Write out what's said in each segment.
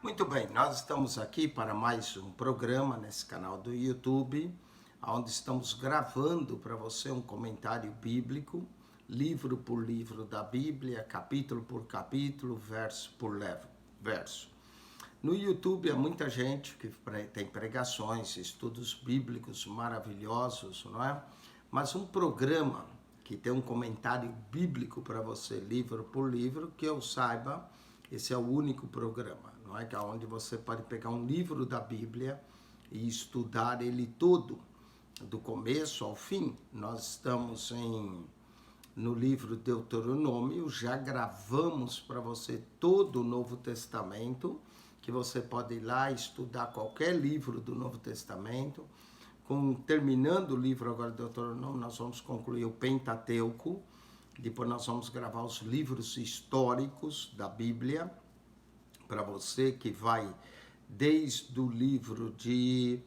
Muito bem, nós estamos aqui para mais um programa nesse canal do YouTube, onde estamos gravando para você um comentário bíblico, livro por livro da Bíblia, capítulo por capítulo, verso por verso. No YouTube há muita gente que tem pregações, estudos bíblicos maravilhosos, não é? Mas um programa que tem um comentário bíblico para você, livro por livro, que eu saiba, esse é o único programa, não é? Que é onde você pode pegar um livro da Bíblia e estudar ele todo, do começo ao fim. Nós estamos no livro Deuteronômio, já gravamos para você todo o Novo Testamento, que você pode ir lá estudar qualquer livro do Novo Testamento. Terminando o livro agora do Deuteronômio, nós vamos concluir o Pentateuco, depois nós vamos gravar os livros históricos da Bíblia, para você que vai desde o livro de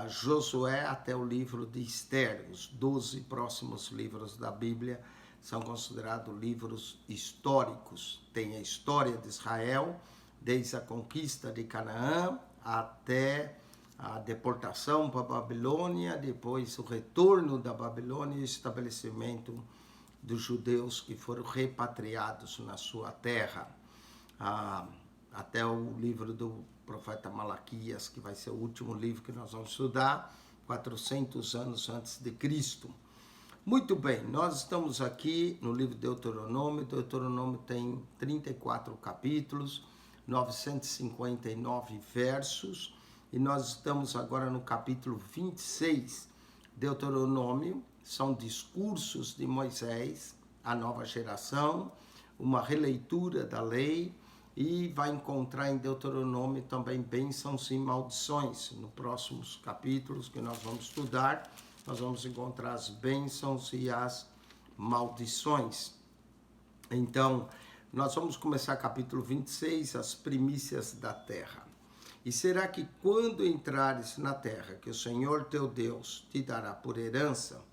Josué até o livro de Esther. Os 12 próximos livros da Bíblia são considerados livros históricos. Tem a história de Israel, desde a conquista de Canaã até a deportação para a Babilônia, depois o retorno da Babilônia e o estabelecimento dos judeus que foram repatriados na sua terra, até o livro do profeta Malaquias, que vai ser o último livro que nós vamos estudar, 400 anos antes de Cristo. Muito bem, nós estamos aqui no livro de Deuteronômio. Deuteronômio tem 34 capítulos, 959 versos, e nós estamos agora no capítulo 26. Deuteronômio são discursos de Moisés, a nova geração, uma releitura da lei, e vai encontrar em Deuteronômio também bênçãos e maldições. Nos próximos capítulos que nós vamos estudar, nós vamos encontrar as bênçãos e as maldições. Então, nós vamos começar capítulo 26, as primícias da terra. E será que quando entrares na terra que o Senhor teu Deus te dará por herança,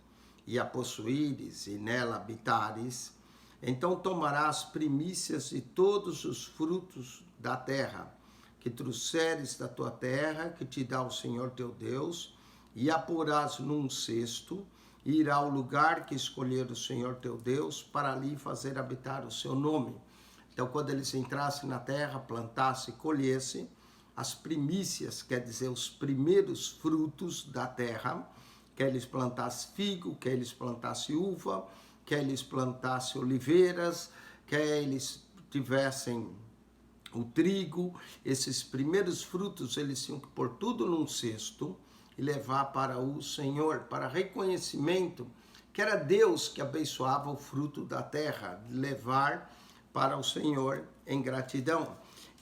e a possuíres e nela habitares, então tomarás primícias de todos os frutos da terra, que trouxeres da tua terra, que te dá o Senhor teu Deus, e a porás num cesto, e irá ao lugar que escolher o Senhor teu Deus, para ali fazer habitar o seu nome. Então, quando eles entrassem na terra, plantassem e colhessem, as primícias, quer dizer, os primeiros frutos da terra, quer eles plantassem figo, quer eles plantassem uva, quer eles plantassem oliveiras, quer eles tivessem o trigo, esses primeiros frutos eles tinham que pôr tudo num cesto e levar para o Senhor, para reconhecimento que era Deus que abençoava o fruto da terra, levar para o Senhor em gratidão.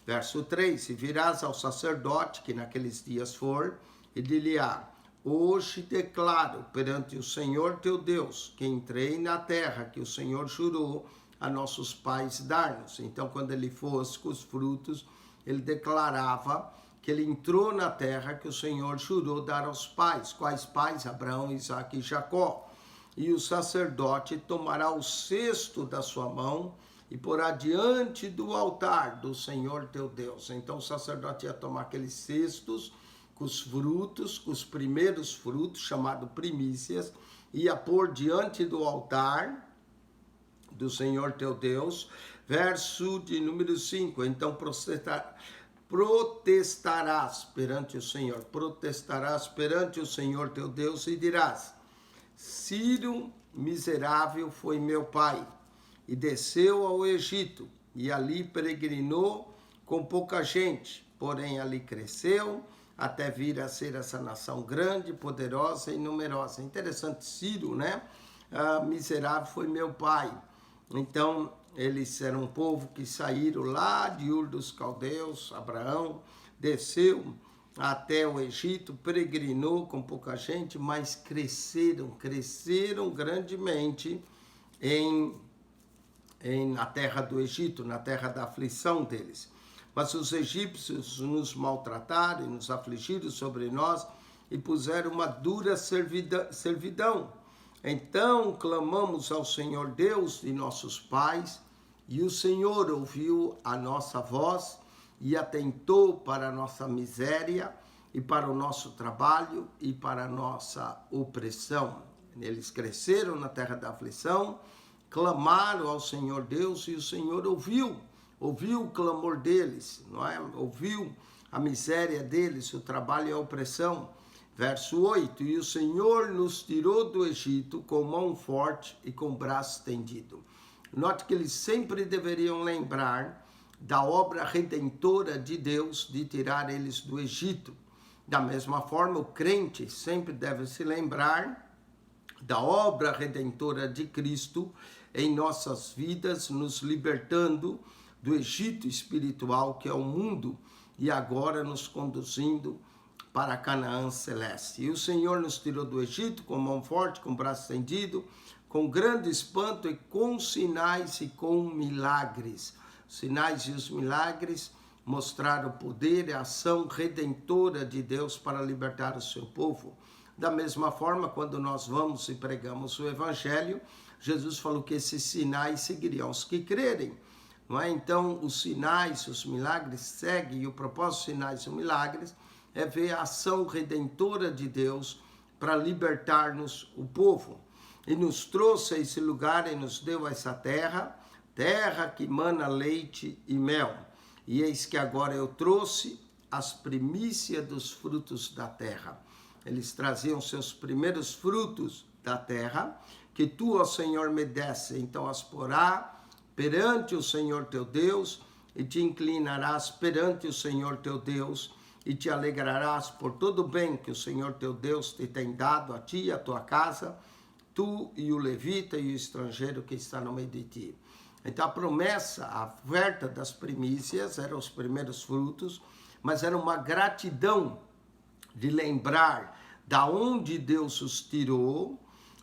Verso 3, e virás ao sacerdote que naqueles dias for, e dir-lhe-á: hoje declaro perante o Senhor teu Deus que entrei na terra que o Senhor jurou a nossos pais dar-nos. Então, quando ele fosse com os frutos, ele declarava que ele entrou na terra que o Senhor jurou dar aos pais. Quais pais? Abraão, Isaque e Jacó. E o sacerdote tomará o cesto da sua mão e porá diante do altar do Senhor teu Deus. Então, o sacerdote ia tomar aqueles cestos com os frutos, com os primeiros frutos, chamado primícias, ia pôr diante do altar do Senhor teu Deus. Verso de número 5, então protestarás perante o Senhor teu Deus e dirás: Ciro miserável foi meu pai, e desceu ao Egito, e ali peregrinou com pouca gente, porém ali cresceu, até vir a ser essa nação grande, poderosa e numerosa. Interessante, Ciro, né? Miserável foi meu pai. Então, eles eram um povo que saíram lá de Ur dos Caldeus, Abraão, desceu até o Egito, peregrinou com pouca gente, mas cresceram grandemente na terra do Egito, na terra da aflição deles. Mas os egípcios nos maltrataram e nos afligiram sobre nós e puseram uma dura servidão. Então clamamos ao Senhor Deus de nossos pais, e o Senhor ouviu a nossa voz e atentou para a nossa miséria e para o nosso trabalho e para a nossa opressão. Eles cresceram na terra da aflição, clamaram ao Senhor Deus e o Senhor ouviu o clamor deles, não é? Ouviu a miséria deles, o trabalho e a opressão. Verso 8, e o Senhor nos tirou do Egito com mão forte e com braço estendido. Note que eles sempre deveriam lembrar da obra redentora de Deus de tirar eles do Egito. Da mesma forma, o crente sempre deve se lembrar da obra redentora de Cristo em nossas vidas, nos libertando do Egito espiritual, que é o mundo, e agora nos conduzindo para Canaã celeste. E o Senhor nos tirou do Egito com mão forte, com braço estendido, com grande espanto e com sinais e com milagres. Os sinais e os milagres mostraram o poder e a ação redentora de Deus para libertar o seu povo. Da mesma forma, quando nós vamos e pregamos o Evangelho, Jesus falou que esses sinais seguiriam os que crerem. Não é? Então, os sinais, os milagres seguem, e o propósito dos sinais e milagres é ver a ação redentora de Deus para libertar-nos, o povo. E nos trouxe a esse lugar e nos deu essa terra, terra que mana leite e mel. E eis que agora eu trouxe as primícias dos frutos da terra. Eles traziam seus primeiros frutos da terra, que tu, ó Senhor, me desse. Então as porá perante o Senhor teu Deus, e te inclinarás perante o Senhor teu Deus, e te alegrarás por todo o bem que o Senhor teu Deus te tem dado a ti e a tua casa, tu e o levita e o estrangeiro que está no meio de ti. Então a promessa, a oferta das primícias eram os primeiros frutos, mas era uma gratidão de lembrar da onde Deus os tirou,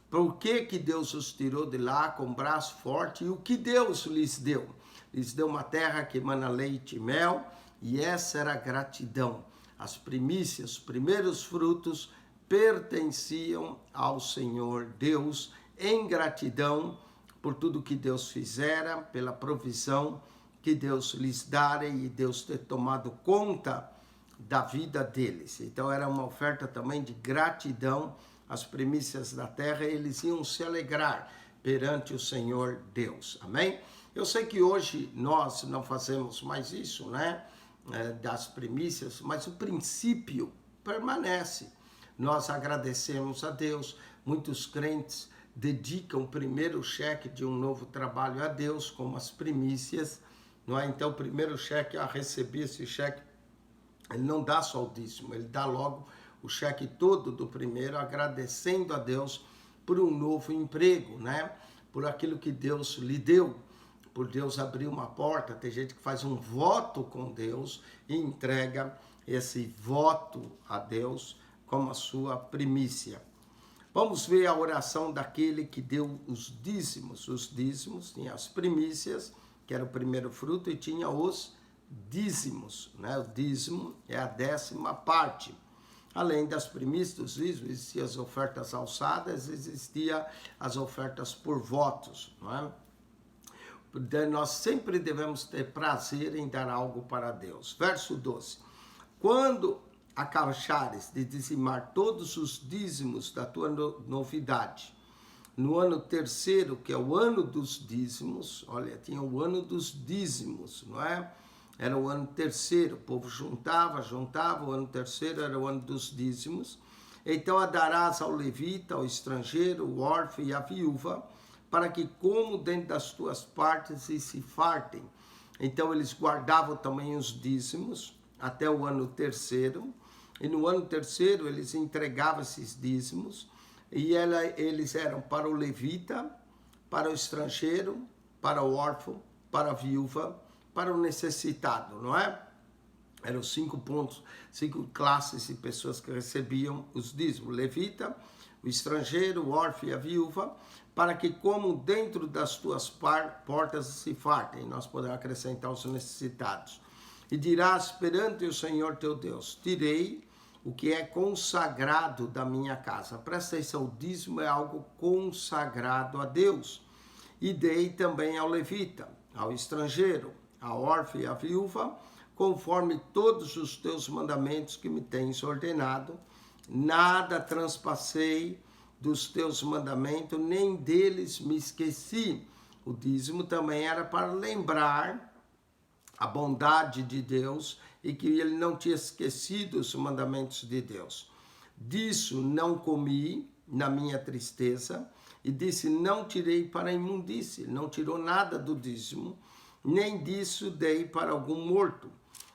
por que Deus os tirou de lá com braço forte e o que Deus lhes deu. Lhes deu uma terra que emana leite e mel, e essa era a gratidão. As primícias, os primeiros frutos pertenciam ao Senhor Deus em gratidão por tudo que Deus fizera, pela provisão que Deus lhes dera e Deus ter tomado conta da vida deles. Então era uma oferta também de gratidão, as primícias da terra, eles iam se alegrar perante o Senhor Deus. Amém? Eu sei que hoje nós não fazemos mais isso, né? Das primícias, mas o princípio permanece. Nós agradecemos a Deus, muitos crentes dedicam o primeiro cheque de um novo trabalho a Deus, como as primícias, não é? Então o primeiro cheque, a receber esse cheque, ele não dá só o dízimo, ele dá logo o cheque todo do primeiro, agradecendo a Deus por um novo emprego, né? Por aquilo que Deus lhe deu, por Deus abrir uma porta. Tem gente que faz um voto com Deus e entrega esse voto a Deus como a sua primícia. Vamos ver a oração daquele que deu os dízimos. Os dízimos, tinha as primícias, que era o primeiro fruto, e tinha os dízimos, né? O dízimo é a 10ª parte. Além das primícias, dos dízimos, existiam as ofertas alçadas, existiam as ofertas por votos, não é? Nós sempre devemos ter prazer em dar algo para Deus. Verso 12. Quando acabares de dizimar todos os dízimos da tua novidade, no ano terceiro, que é o ano dos dízimos, olha, tinha o ano dos dízimos, não é? Era o ano terceiro, o povo juntava, o ano terceiro era o ano dos dízimos. Então a darás ao levita, ao estrangeiro, o órfão e a viúva, para que comam dentro das tuas partes e se fartem. Então eles guardavam também os dízimos até o ano terceiro, e no ano terceiro eles entregavam esses dízimos, e eles eram para o levita, para o estrangeiro, para o órfão, para a viúva, para o necessitado, não é? Eram 5 pontos, 5 classes de pessoas que recebiam os dízimos: o levita, o estrangeiro, o órfão e a viúva, para que comam dentro das tuas portas e se fartem. Nós podemos acrescentar os necessitados. E dirás perante o Senhor teu Deus: tirei o que é consagrado da minha casa. Presta atenção, o dízimo é algo consagrado a Deus. E dei também ao levita, ao estrangeiro, ao órfão e à viúva, conforme todos os teus mandamentos que me tens ordenado. Nada transpassei dos teus mandamentos, nem deles me esqueci. O dízimo também era para lembrar a bondade de Deus e que ele não tinha esquecido os mandamentos de Deus. Disso não comi na minha tristeza, e disse, não tirei para a imundície. Não tirou nada do dízimo, nem disso dei para algum morto.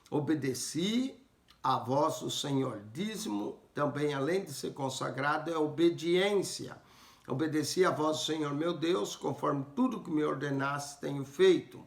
Obedeci a voz do Senhor. Dízimo também, além de ser consagrado, é obediência. Obedeci a voz do Senhor meu Deus, conforme tudo que me ordenaste tenho feito.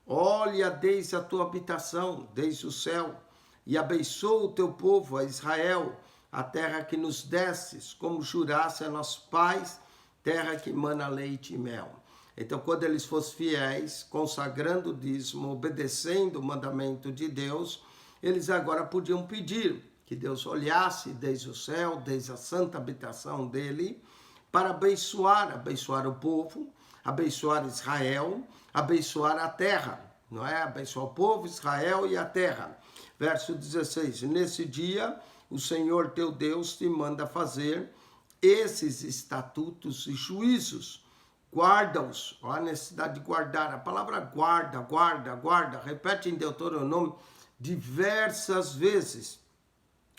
Olha desde a tua habitação, desde o céu, e abençoa o teu povo, a Israel, a terra que nos destes, como jurasse a nossos pais, terra que emana leite e mel. Então, quando eles fossem fiéis, consagrando o dízimo, obedecendo o mandamento de Deus, eles agora podiam pedir que Deus olhasse desde o céu, desde a santa habitação dele, para abençoar o povo, abençoar Israel, abençoar a terra, não é? Abençoar o povo, Israel e a terra. Verso 16, nesse dia o Senhor teu Deus te manda fazer esses estatutos e juízos. Guarda-os, olha a necessidade de guardar. A palavra guarda, repete em Deuteronômio diversas vezes.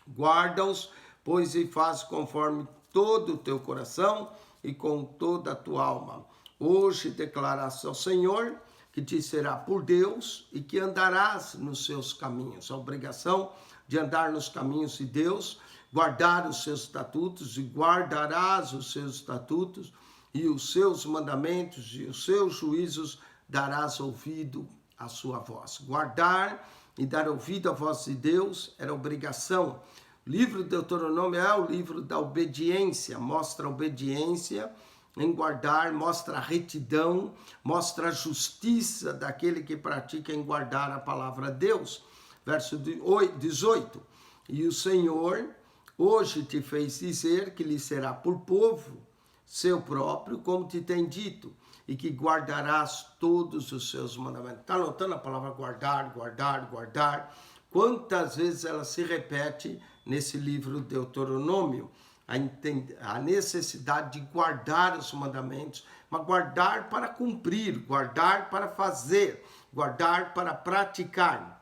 Guarda-os, pois e faz conforme todo o teu coração e com toda a tua alma. Hoje declaraste ao Senhor que te será por Deus e que andarás nos seus caminhos. A obrigação de andar nos caminhos de Deus, guardar os seus estatutos, e guardarás os seus estatutos e os seus mandamentos e os seus juízos, darás ouvido à sua voz. Guardar e dar ouvido à voz de Deus era obrigação. O livro de Deuteronômio é o livro da obediência, mostra a obediência em guardar, mostra a retidão, mostra a justiça daquele que pratica em guardar a palavra de Deus. Verso 18, e o Senhor hoje te fez dizer que lhe será por povo seu próprio, como te tem dito, e que guardarás todos os seus mandamentos. Está anotando a palavra guardar? Quantas vezes ela se repete nesse livro de Deuteronômio? A necessidade de guardar os mandamentos, mas guardar para cumprir, guardar para fazer, guardar para praticar.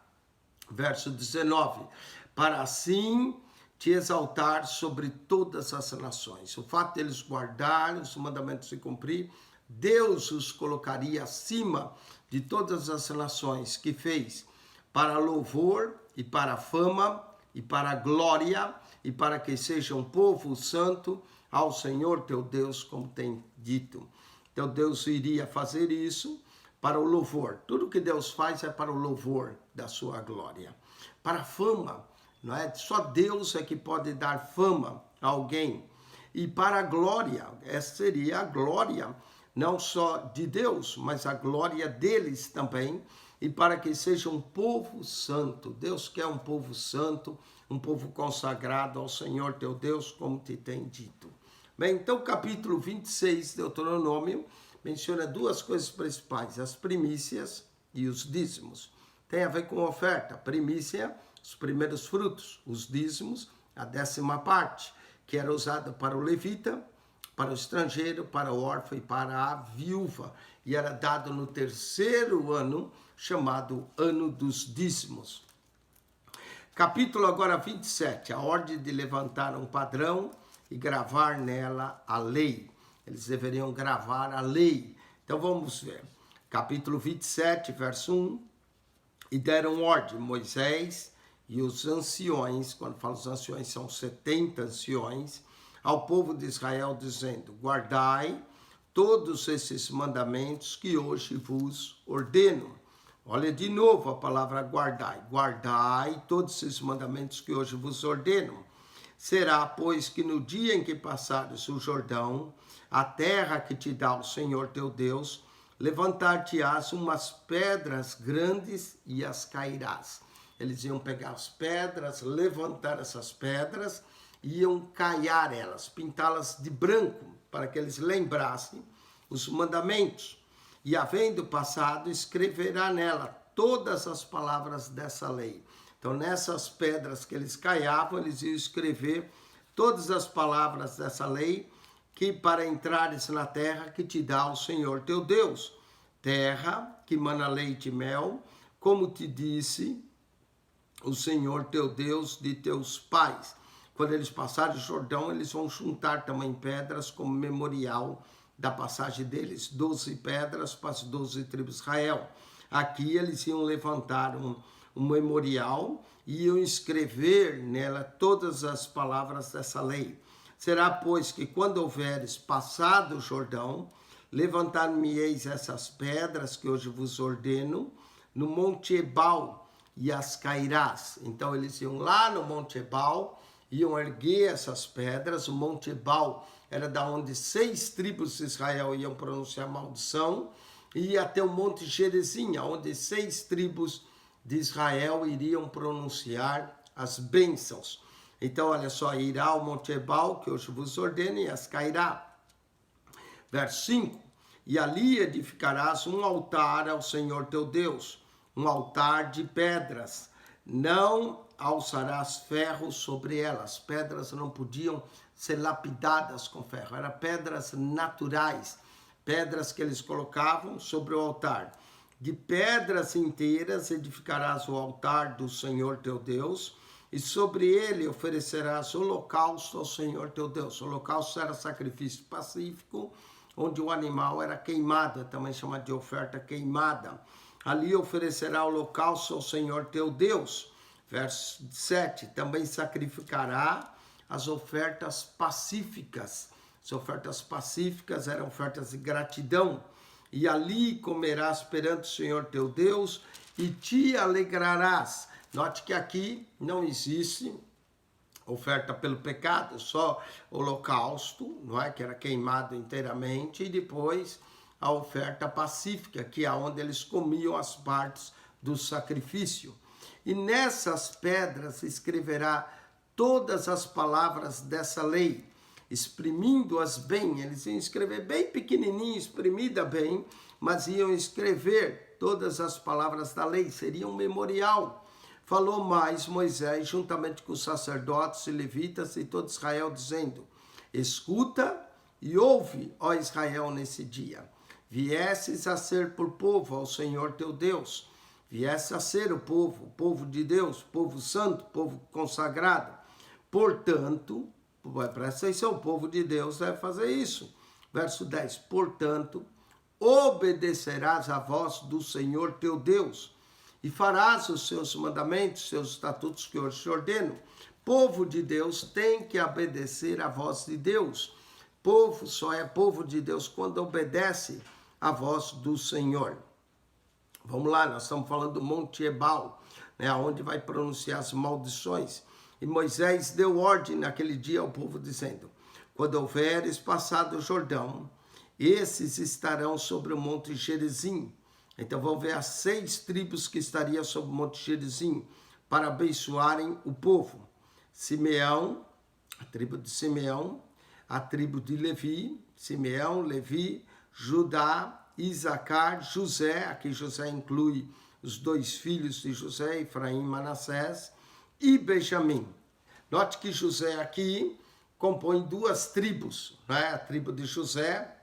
Verso 19, para assim te exaltar sobre todas as nações. O fato deles guardarem os mandamentos e cumprir, Deus os colocaria acima de todas as nações que fez, para louvor e para fama e para glória, e para que seja um povo santo ao Senhor teu Deus, como tem dito. Então Deus iria fazer isso para o louvor. Tudo que Deus faz é para o louvor da sua glória. Para a fama, não é? Só Deus é que pode dar fama a alguém. E para a glória, essa seria a glória não só de Deus, mas a glória deles também, e para que seja um povo santo. Deus quer um povo santo, um povo consagrado ao Senhor teu Deus, como te tem dito. Bem, então o capítulo 26 de Deuteronômio menciona duas coisas principais, as primícias e os dízimos. Tem a ver com oferta, primícia, os primeiros frutos, os dízimos, a 10ª parte, que era usada para o levita, para o estrangeiro, para o órfão e para a viúva. E era dado no 3º ano, chamado Ano dos Dízimos. Capítulo agora 27, a ordem de levantar um padrão e gravar nela a lei. Eles deveriam gravar a lei. Então vamos ver. Capítulo 27, verso 1. E deram ordem, Moisés e os anciões, quando falo os anciões, são 70 anciões, ao povo de Israel, dizendo, guardai todos esses mandamentos que hoje vos ordeno. Olha de novo a palavra guardai. Guardai todos esses mandamentos que hoje vos ordeno. Será, pois, que no dia em que passares o Jordão, a terra que te dá o Senhor teu Deus, levantar-te-ás umas pedras grandes e as cairás. Eles iam pegar as pedras, levantar essas pedras, iam caiar elas, pintá-las de branco, para que eles lembrassem os mandamentos. E havendo passado, escreverá nela todas as palavras dessa lei. Então, nessas pedras que eles caiavam, eles iam escrever todas as palavras dessa lei, que para entrares na terra que te dá o Senhor teu Deus, terra que mana leite e mel, como te disse o Senhor teu Deus de teus pais. Quando eles passarem o Jordão, eles vão juntar também pedras como memorial da passagem deles. 12 pedras para as 12 tribos de Israel. Aqui eles iam levantar um memorial e iam escrever nela todas as palavras dessa lei. Será, pois, que quando houveres passado o Jordão, levantar-me-eis essas pedras que hoje vos ordeno, no Monte Ebal, e as cairás. Então eles iam lá no Monte Ebal, iam erguer essas pedras. O Monte Ebal era da onde 6 tribos de Israel iam pronunciar maldição, e ia até o Monte Gerizim, onde 6 tribos de Israel iriam pronunciar as bênçãos. Então, olha só, irá ao Monte Ebal, que hoje vos ordeno, e as cairá. Verso 5, e ali edificarás um altar ao Senhor teu Deus, um altar de pedras, não alçarás ferro sobre elas. Pedras não podiam ser lapidadas com ferro, eram pedras naturais, pedras que eles colocavam sobre o altar. De pedras inteiras edificarás o altar do Senhor teu Deus, e sobre ele oferecerás holocausto ao Senhor teu Deus. O holocausto era sacrifício pacífico, onde o animal era queimado, também chamado de oferta queimada. Ali oferecerá holocausto ao Senhor teu Deus. Verso 7, também sacrificará as ofertas pacíficas. As ofertas pacíficas eram ofertas de gratidão. E ali comerás perante o Senhor teu Deus e te alegrarás. Note que aqui não existe oferta pelo pecado, só holocausto, não é? Que era queimado inteiramente, e depois a oferta pacífica, que é onde eles comiam as partes do sacrifício. E nessas pedras escreverá todas as palavras dessa lei, exprimindo-as bem. Eles iam escrever bem pequenininho, exprimida bem, mas iam escrever todas as palavras da lei, seria um memorial. Falou mais Moisés, juntamente com os sacerdotes e levitas e todo Israel, dizendo: escuta e ouve, ó Israel, nesse dia. Viesses a ser por povo ao Senhor teu Deus. Viesse a ser o povo de Deus, povo santo, povo consagrado. Portanto, presta atenção, o povo de Deus deve fazer isso. Verso 10, portanto, obedecerás à voz do Senhor teu Deus, e farás os seus mandamentos, seus estatutos que hoje te ordeno. Povo de Deus tem que obedecer à voz de Deus. Povo só é povo de Deus quando obedece à voz do Senhor. Vamos lá, nós estamos falando do Monte Ebal, né, onde vai pronunciar as maldições. E Moisés deu ordem naquele dia ao povo, dizendo: quando houveres passado o Jordão, esses estarão sobre o Monte Gerizim. Então vão ver as 6 tribos que estariam sobre o Monte Gerizim para abençoarem o povo. Simeão, a tribo de Simeão, a tribo de Levi, Simeão, Levi, Judá, Isacar, José, aqui José inclui os 2 filhos de José, Efraim e Manassés, e Benjamim. Note que José aqui compõe 2 tribos, né? A tribo de José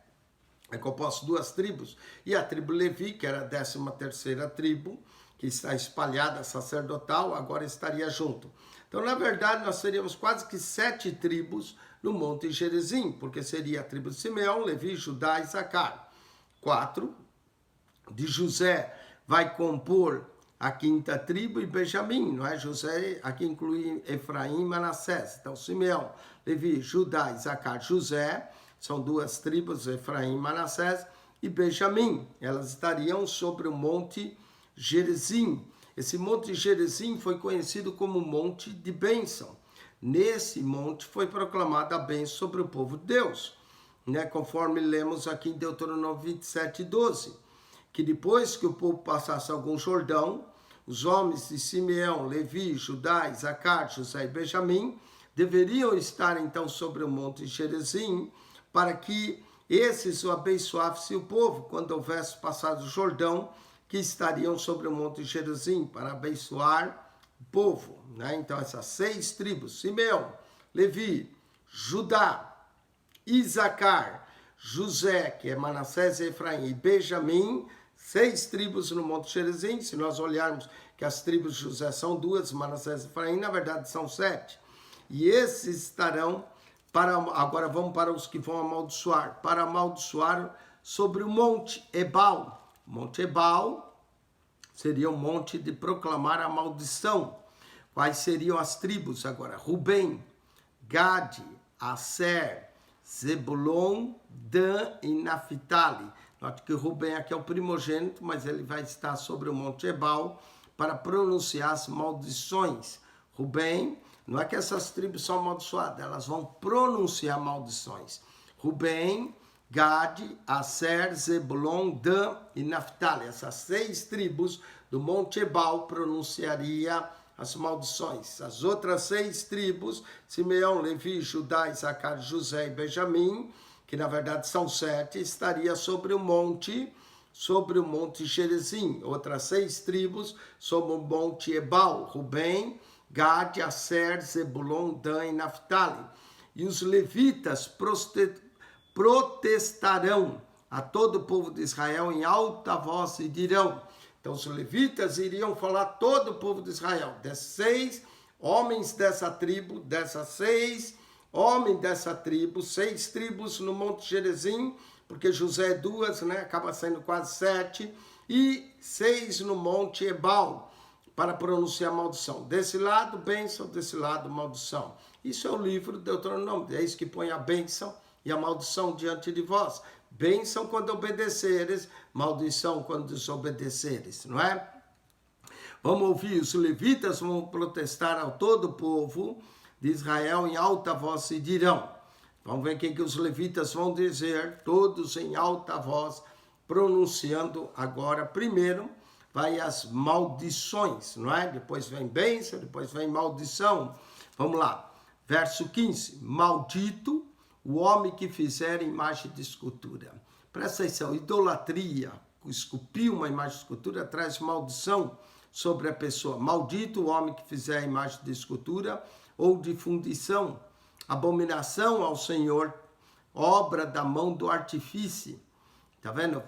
é composta de 2 tribos, e a tribo Levi, que era a 13ª tribo, que está espalhada, sacerdotal, agora estaria junto. Então, na verdade, nós teríamos quase que 7 tribos no Monte Gerizim, porque seria a tribo de Simeão, Levi, Judá e Isacar. 4 de José vai compor a 5ª tribo e Benjamim, não é? José aqui inclui Efraim e Manassés. Então, Simeão, Levi, Judá, Isacar, José, são 2 tribos, Efraim e Manassés, e Benjamim. Elas estariam sobre o Monte Gerizim. Esse Monte Gerizim foi conhecido como Monte de Bênção. Nesse monte foi proclamada a bênção sobre o povo de Deus, né? Conforme lemos aqui em Deuteronômio 27:12, que depois que o povo passasse algum Jordão, os homens de Simeão, Levi, Judá, Isacar, José e Benjamim deveriam estar então sobre o Monte Gerizim, para que esses o abençoassem o povo quando houvesse passado o Jordão, que estariam sobre o Monte Gerizim para abençoar o povo, né? Então essas 6 tribos, Simeão, Levi, Judá, Isacar, José, que é Manassés, Efraim e Benjamim, 6 tribos no Monte Gerizim. Se nós olharmos que as tribos de José são 2, Manassés e Efraim, na verdade são 7. E esses estarão agora vamos para os que vão amaldiçoar, para amaldiçoar sobre o Monte Ebal. Monte Ebal seria o monte de proclamar a maldição. Quais seriam as tribos agora? Rubem, Gade, Aser, Zebulon, Dan e Naphtali. Note que Rubem aqui é o primogênito, mas ele vai estar sobre o Monte Ebal para pronunciar as maldições. Rubem, não é que essas tribos são amaldiçoadas, elas vão pronunciar maldições. Rubem, Gade, Aser, Zebulon, Dan e Naphtali. Essas 6 tribos do Monte Ebal pronunciaria as maldições. As outras 6 tribos, Simeão, Levi, Judá, Isacar, José e Benjamim, que na verdade são 7, estaria sobre o monte Gerizim. Outras 6 tribos sobre o Monte Ebal, Rubem, Gade, Aser, Zebulon, Dan e Naphtali. E os levitas protestarão a todo o povo de Israel em alta voz e dirão. Então os levitas iriam falar a todo o povo de Israel, desses 6 homens dessa tribo, dessas 6 homens dessa tribo, 6 tribos no Monte Gerizim, porque José é 2, né? Acaba sendo quase 7, e 6 no Monte Ebal, para pronunciar maldição. Desse lado, bênção, desse lado, maldição. Isso é o livro de Deuteronômio, é isso que põe a bênção e a maldição diante de vós. Bênção quando obedeceres, maldição quando desobedeceres, não é? Vamos ouvir, os levitas vão protestar ao todo o povo de Israel em alta voz e dirão. Vamos ver o que os levitas vão dizer, todos em alta voz, pronunciando agora. Primeiro, vai as maldições, não é? Depois vem bênção, depois vem maldição. Vamos lá, verso 15. Maldito o homem que fizer imagem de escultura. Presta atenção, idolatria, esculpir uma imagem de escultura traz maldição sobre a pessoa. Maldito o homem que fizer a imagem de escultura ou de fundição. Abominação ao Senhor, obra da mão do artífice. Tá vendo?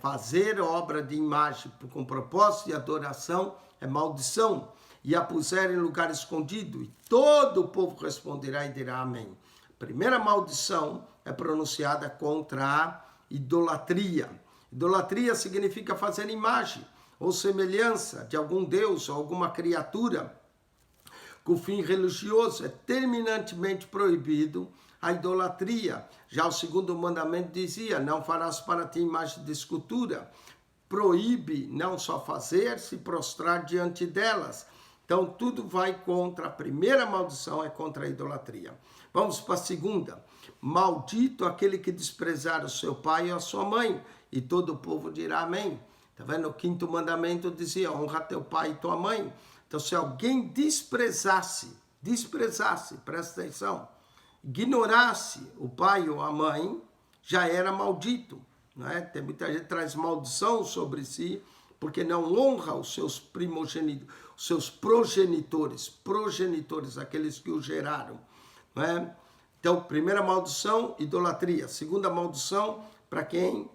Fazer obra de imagem com propósito de adoração é maldição. E a puser em lugar escondido, e todo o povo responderá e dirá amém. A primeira maldição é pronunciada contra a idolatria. Idolatria significa fazer imagem ou semelhança de algum deus ou alguma criatura com fim religioso. É terminantemente proibido a idolatria. Já o segundo mandamento dizia, não farás para ti imagem de escultura. Proíbe não só fazer, se prostrar diante delas. Então tudo vai contra, a primeira maldição é contra a idolatria. Vamos para a segunda. Maldito aquele que desprezar o seu pai e a sua mãe. E todo o povo dirá amém. Está vendo? O quinto mandamento dizia, honra teu pai e tua mãe. Então se alguém desprezasse, presta atenção, ignorasse o pai ou a mãe, já era maldito. Não é? Tem muita gente que traz maldição sobre si, porque não honra os seus primogênitos, os seus progenitores, aqueles que o geraram. Não é? Então, primeira maldição, idolatria. Segunda maldição, para quem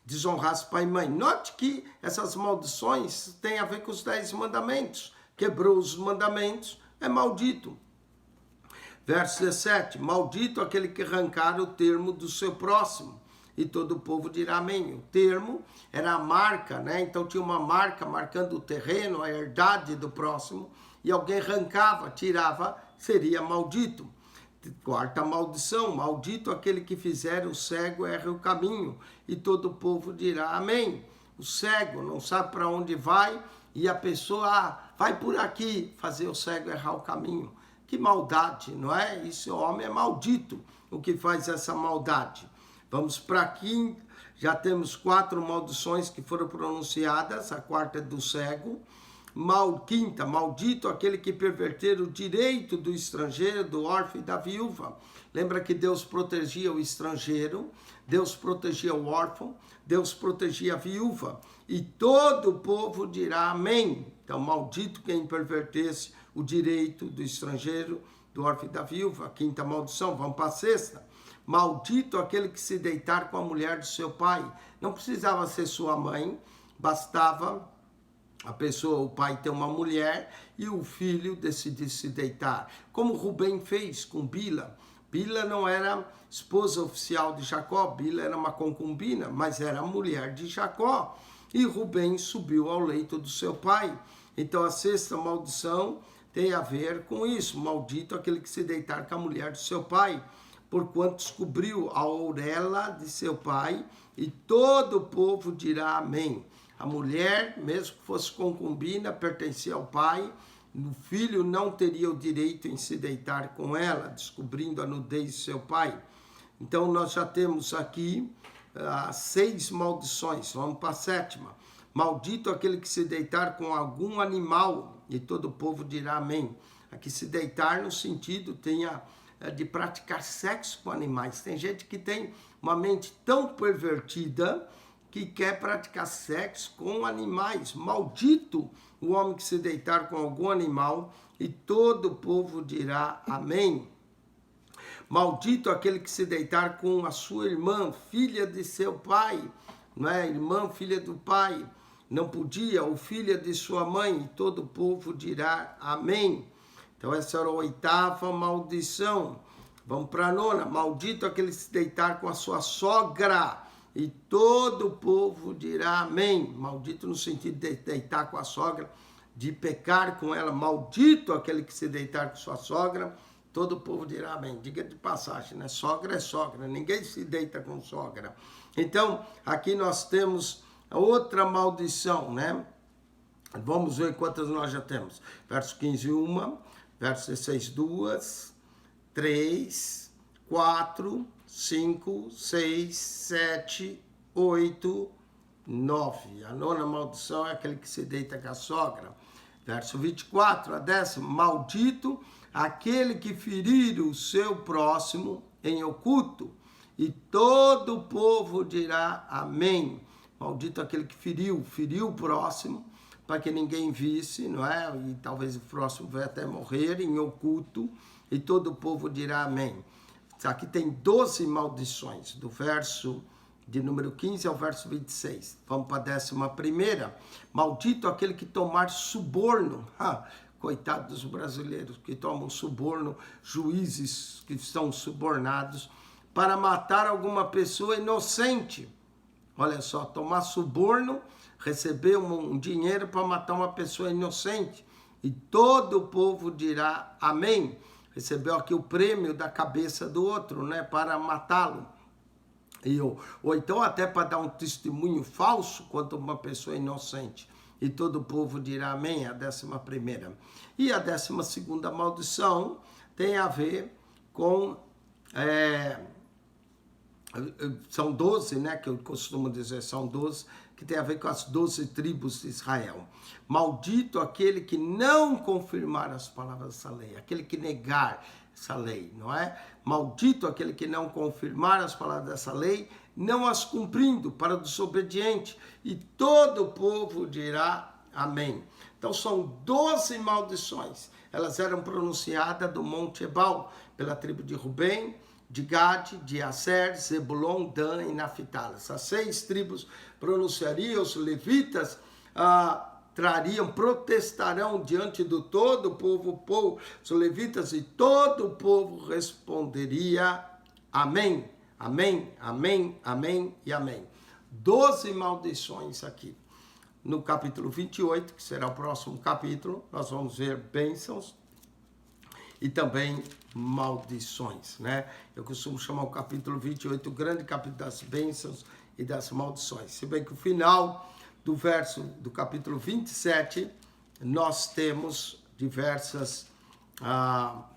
desonrasse pai e mãe. Note que essas maldições têm a ver com os 10 mandamentos. Quebrou os mandamentos, é maldito. Verso 17, maldito aquele que arrancar o termo do seu próximo. E todo o povo dirá amém. O termo era a marca, né? Então tinha uma marca marcando o terreno, a herdade do próximo. E alguém arrancava, tirava, seria maldito. Quarta maldição, maldito aquele que fizer o cego erra o caminho. E todo o povo dirá amém. O cego não sabe para onde vai e a pessoa vai por aqui fazer o cego errar o caminho. Que maldade, não é? Esse homem é maldito, o que faz essa maldade. Vamos para aqui, já temos 4 maldições que foram pronunciadas, a quarta é do cego. Quinta, maldito aquele que perverter o direito do estrangeiro, do órfão e da viúva. Lembra que Deus protegia o estrangeiro, Deus protegia o órfão, Deus protegia a viúva. E todo o povo dirá amém. Então, maldito quem pervertesse o direito do estrangeiro, do órfão e da viúva. Quinta maldição, vamos para a sexta. Maldito aquele que se deitar com a mulher de seu pai. Não precisava ser sua mãe, bastava a pessoa, o pai ter uma mulher e o filho decidir se deitar. Como Rubem fez com Bila. Bila não era esposa oficial de Jacó, Bila era uma concubina, mas era a mulher de Jacó. E Rubem subiu ao leito do seu pai. Então a sexta maldição tem a ver com isso. Maldito aquele que se deitar com a mulher de seu pai, porquanto descobriu a orelha de seu pai, e todo o povo dirá amém. A mulher, mesmo que fosse concubina, pertencia ao pai, o filho não teria o direito em se deitar com ela, descobrindo a nudez de seu pai. Então nós já temos aqui 6 maldições, vamos para a sétima. Maldito aquele que se deitar com algum animal, e todo o povo dirá amém. Aqui se deitar no sentido de praticar sexo com animais. Tem gente que tem uma mente tão pervertida que quer praticar sexo com animais. Maldito o homem que se deitar com algum animal, e todo o povo dirá amém. Maldito aquele que se deitar com a sua irmã, filha de seu pai, não é? Irmã, filha do pai, não podia, ou filha de sua mãe, e todo o povo dirá amém. Então essa era a 8ª maldição. Vamos para a 9ª. Maldito aquele que se deitar com a sua sogra, e todo o povo dirá amém. Maldito no sentido de deitar com a sogra, de pecar com ela. Maldito aquele que se deitar com sua sogra, todo o povo dirá amém. Diga de passagem, né? Sogra é sogra, ninguém se deita com sogra. Então, aqui nós temos outra maldição, né? Vamos ver quantas nós já temos. Verso 15, 1, verso 16, 2, 3, 4, 5, 6, 7, 8, 9. A 9ª maldição é aquele que se deita com a sogra. Verso 24, a 10ª. Maldito aquele que ferir o seu próximo em oculto, e todo o povo dirá amém. Maldito aquele que feriu o próximo, para que ninguém visse, não é? E talvez o próximo vai até morrer em oculto, e todo o povo dirá amém. Aqui tem 12 maldições, do verso de número 15 ao verso 26. Vamos para a 11ª. Maldito aquele que tomar suborno. Coitado dos brasileiros que tomam suborno, juízes que estão subornados, para matar alguma pessoa inocente. Olha só, tomar suborno, receber um dinheiro para matar uma pessoa inocente. E todo o povo dirá amém. Recebeu aqui o prêmio da cabeça do outro, né, para matá-lo. Ou então até para dar um testemunho falso contra uma pessoa inocente. E todo o povo dirá amém, a 11ª. E a 12ª maldição tem a ver com... são 12, né, que eu costumo dizer, são 12, que tem a ver com as 12 tribos de Israel. Maldito aquele que não confirmar as palavras dessa lei, aquele que negar essa lei, não é? Maldito aquele que não confirmar as palavras dessa lei, não as cumprindo, para o desobediente, e todo o povo dirá amém. Então são 12 maldições, elas eram pronunciadas do Monte Ebal, pela tribo de Rubem, de Gade, de Aser, Zebulon, Dan e Naphtali. Essas 6 tribos pronunciariam, os levitas protestarão diante do todo o povo, os levitas, e todo o povo responderia amém, amém, amém, amém e amém. 12 maldições aqui. No capítulo 28, que será o próximo capítulo, nós vamos ver bênçãos e também maldições, né? Eu costumo chamar o capítulo 28 o grande capítulo das bênçãos e das maldições. Se bem que o final do capítulo 27, nós temos diversas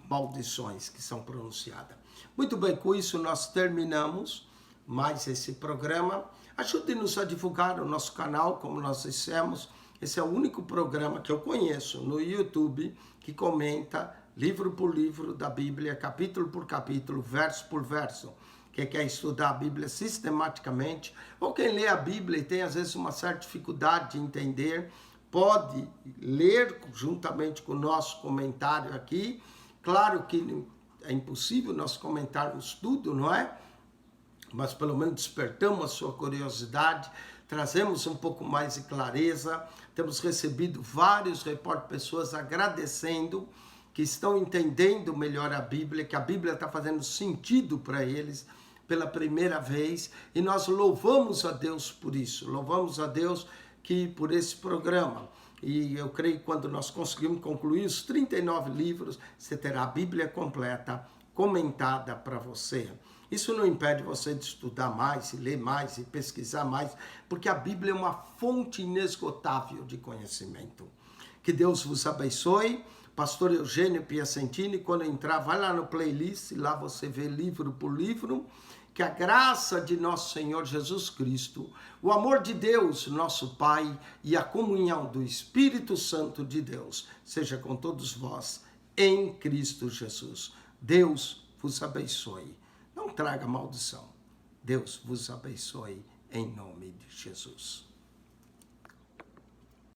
maldições que são pronunciadas. Muito bem, com isso nós terminamos mais esse programa. Ajude-nos a divulgar o nosso canal, como nós dissemos, Esse é o único programa que eu conheço no YouTube que comenta livro por livro da Bíblia, capítulo por capítulo, verso por verso. Quem quer estudar a Bíblia sistematicamente, ou quem lê a Bíblia e tem às vezes uma certa dificuldade de entender, pode ler juntamente com o nosso comentário aqui. Claro que é impossível nós comentarmos tudo, não é? Mas pelo menos despertamos a sua curiosidade, trazemos um pouco mais de clareza. Temos recebido vários reportes, pessoas agradecendo, que estão entendendo melhor a Bíblia, que a Bíblia está fazendo sentido para eles pela primeira vez, e nós louvamos a Deus por isso, louvamos a Deus que por esse programa. E eu creio que quando nós conseguimos concluir os 39 livros, você terá a Bíblia completa, comentada para você. Isso não impede você de estudar mais, e ler mais, e pesquisar mais, porque a Bíblia é uma fonte inesgotável de conhecimento. Que Deus vos abençoe. Pastor Eugênio Piacentini, quando entrar, vai lá no playlist, lá você vê livro por livro. Que a graça de nosso Senhor Jesus Cristo, o amor de Deus, nosso Pai, e a comunhão do Espírito Santo de Deus, seja com todos vós, em Cristo Jesus. Deus vos abençoe. Não traga maldição. Deus vos abençoe em nome de Jesus.